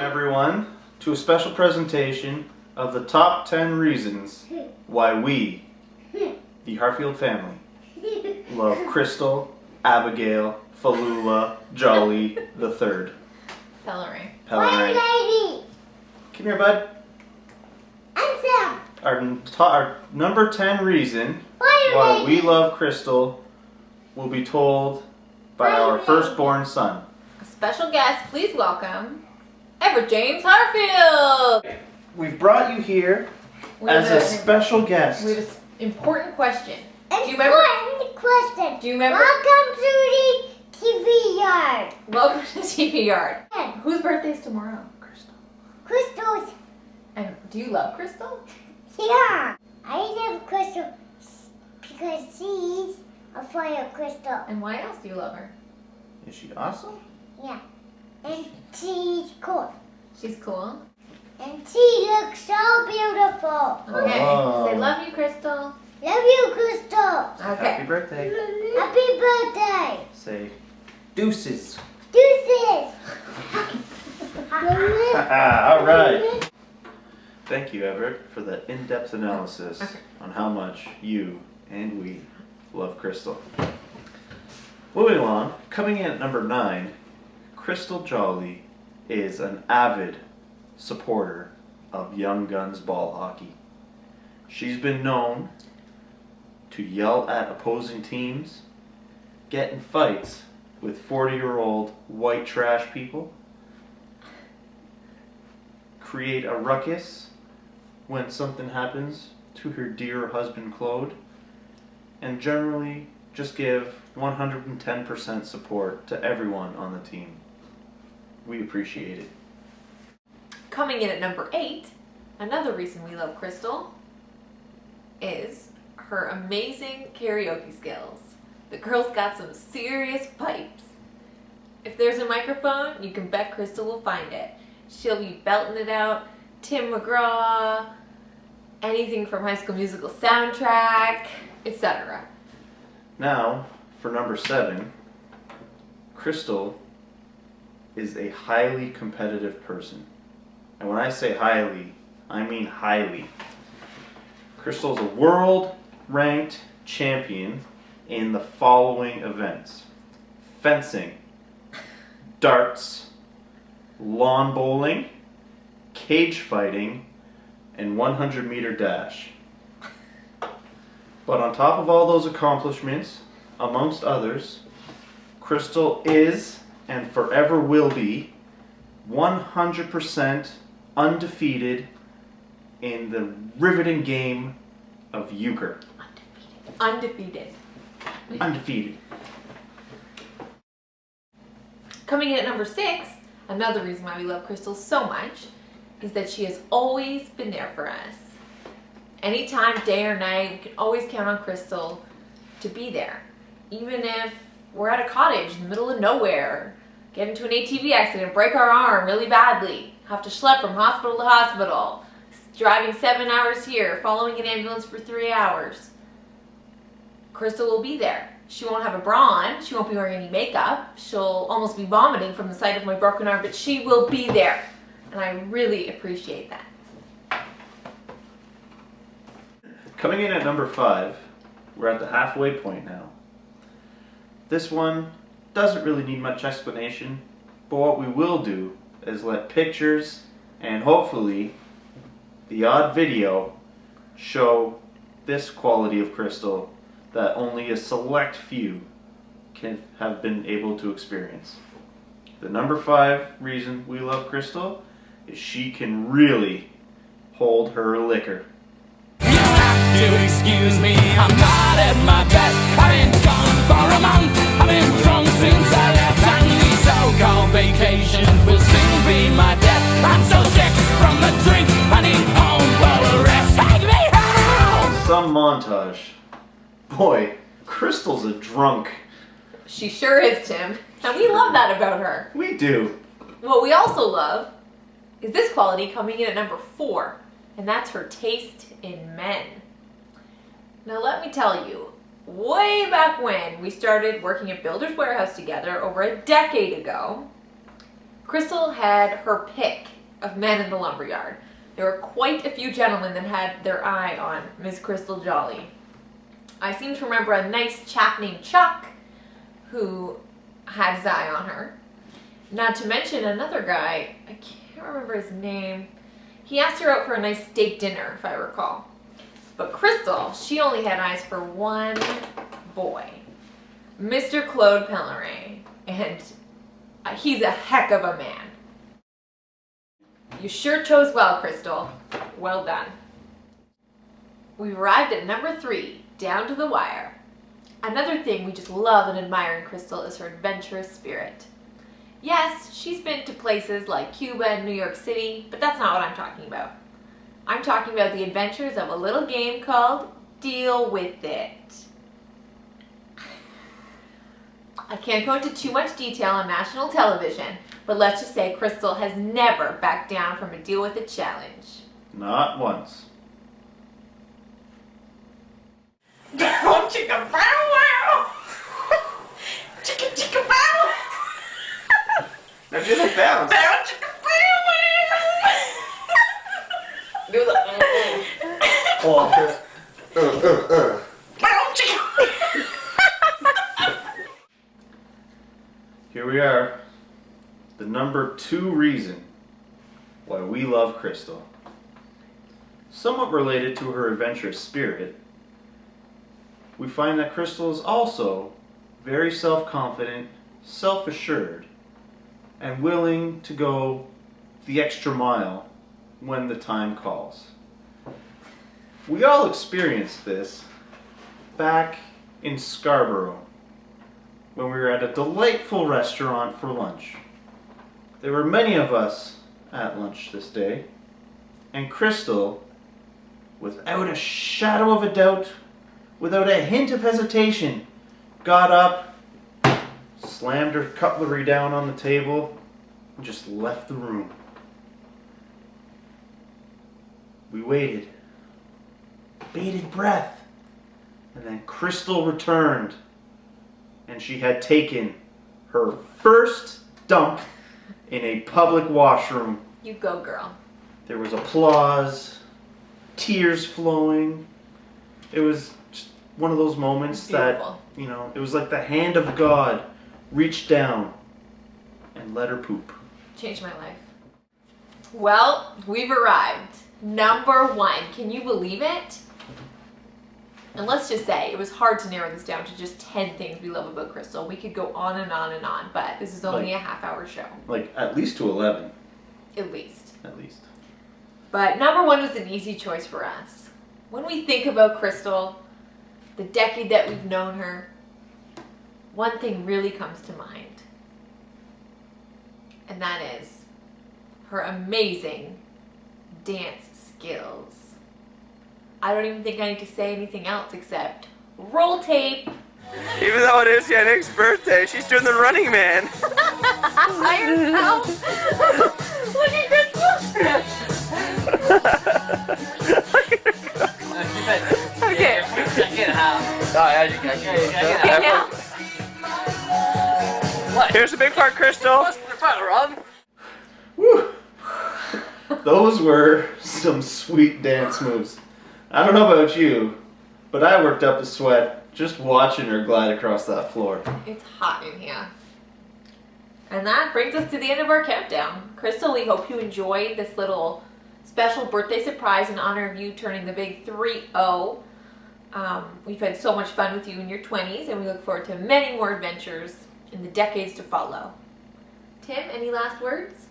everyone, to a special presentation of the top 10 reasons why we, the Harfield family, love Crystal, Abigail, Falula, Jolly the Third. Pellerin. Pellerin. Come here, bud. Our number 10 reason why we love Crystal will be told by our firstborn son. A special guest, please welcome Everett James Harfield. We've brought you here as a special guest. We have an important question. Do you remember? Welcome to the TV yard. Welcome to the TV yard. Whose birthday's tomorrow? Crystal's. And do you love Crystal? Yeah. I love Crystal because she's a fire crystal. And why else do you love her? Is she awesome? Yeah. And she's cool. She's cool. And she looks so beautiful. Okay. Oh. Say love you, Crystal. Love you, Crystal. Okay. Happy birthday. Happy birthday. Say deuces. Deuces. All right. Thank you, Everett, for that in-depth analysis on how much you and we love Crystal. Moving along, coming in at number 9, Crystal Jolly is an avid supporter of Young Guns ball hockey. She's been known to yell at opposing teams, get in fights with 40-year-old white trash people, create a ruckus when something happens to her dear husband Claude, and generally just give 110% support to everyone on the team. We appreciate it. Coming in at number 8, another reason we love Crystal is her amazing karaoke skills. The girl's got some serious pipes. If there's a microphone, you can bet Crystal will find it. She'll be belting it out. Tim McGraw, anything from High School Musical soundtrack, etc. Now, for number 7, Crystal is a highly competitive person. And when I say highly, I mean highly. Crystal is a world-ranked champion in the following events: fencing, darts, lawn bowling, cage fighting, and 100-meter dash. But on top of all those accomplishments, amongst others, Crystal is and forever will be 100% undefeated in the riveting game of euchre. Undefeated. Undefeated. Coming in at number 6, another reason why we love Crystal so much is that she has always been there for us. Anytime, day or night, we can always count on Crystal to be there. Even if we're at a cottage in the middle of nowhere, get into an ATV accident, break our arm really badly, have to schlep from hospital to hospital, driving 7 hours here, following an ambulance for 3 hours. Crystal will be there. She won't have a bra on, she won't be wearing any makeup, she'll almost be vomiting from the sight of my broken arm, but she will be there. And I really appreciate that. Coming in at number 5, we're at the halfway point now. This one doesn't really need much explanation, but what we will do is let pictures and hopefully the odd video show this quality of Crystal that only a select few can have been able to experience. The number 5 reason we love Crystal is she can really hold her liquor. You have to excuse me, I'm not at my best. I've been gone for a month, I've been drunk since I left. And these so-called vacations will soon be my death. I'm so sick from the drink, I need home for a rest. Take me home! Some montage. Boy, Crystal's a drunk. She sure is, Tim. And we love that about her. We do. What we also love is this quality coming in at number 4, and that's her taste in men. Now let me tell you, way back when we started working at Builders Warehouse together over a decade ago, Crystal had her pick of men in the lumberyard. There were quite a few gentlemen that had their eye on Miss Crystal Jolly. I seem to remember a nice chap named Chuck who had his eye on her. Not to mention another guy, I can't remember his name. He asked her out for a nice steak dinner, if I recall. But Crystal, she only had eyes for one boy, Mr. Claude Pellerin, and he's a heck of a man. You sure chose well, Crystal. Well done. We've arrived at number 3, down to the wire. Another thing we just love and admire in Crystal is her adventurous spirit. Yes, she's been to places like Cuba and New York City, but that's not what I'm talking about. I'm talking about the adventures of a little game called Deal With It. I can't go into too much detail on national television, but let's just say Crystal has never backed down from a Deal With It challenge. Not once. Down, chicka, bow, wow. Chicka, chicka, bow. Now do the bounce. Bow, chicka, bow, wow. Do the Oh, bow, chicka. Here we are. The number 2 reason why we love Crystal. Somewhat related to her adventurous spirit, we find that Crystal is also very self-confident, self-assured, and willing to go the extra mile when the time calls. We all experienced this back in Scarborough when we were at a delightful restaurant for lunch. There were many of us at lunch this day, and Crystal, without a shadow of a doubt, without a hint of hesitation, got up, slammed her cutlery down on the table, and just left the room. We waited, bated breath, and then Crystal returned, and she had taken her first dump in a public washroom. You go, girl. There was applause, tears flowing. It was just one of those moments that, Beautiful. you know, it was like the hand of God reached down and let her poop. Changed my life. Well, we've arrived. Number 1. Can you believe it? And let's just say, it was hard to narrow this down to just 10 things we love about Crystal. We could go on and on and on, but this is only a half-hour show. Like, at least to 11. At least. At least. But number 1 was an easy choice for us. When we think about Crystal, the decade that we've known her, one thing really comes to mind. And that is her amazing dance skills. I don't even think I need to say anything else except roll tape. Even though it is Yannick's birthday, she's doing the Running Man. By herself. Look at Crystal. Okay. Okay, now. Here's a big part, Crystal. Woo! Those were some sweet dance moves. I don't know about you, but I worked up a sweat just watching her glide across that floor. It's hot in here. And that brings us to the end of our countdown. Crystal, we hope you enjoyed this little special birthday surprise in honor of you turning the big 3-0. We've had so much fun with you in your 20s, and we look forward to many more adventures in the decades to follow. Tim, any last words?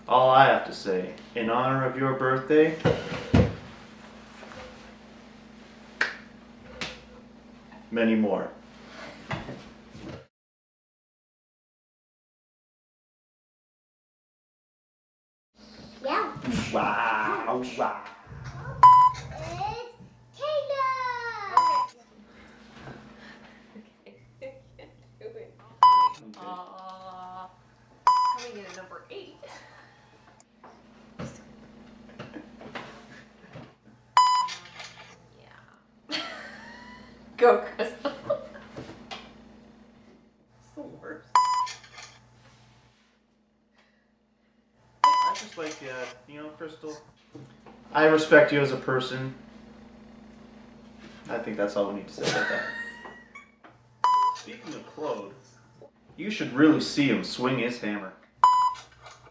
All I have to say, in honor of your birthday, many more. Yeah. Wow, wow. It's Taylor. Coming in at number 8. Yeah. Go, Crystal. It's the worst. just like, Crystal, I respect you as a person. I think that's all we need to say about that. Speaking of Claude, you should really see him swing his hammer.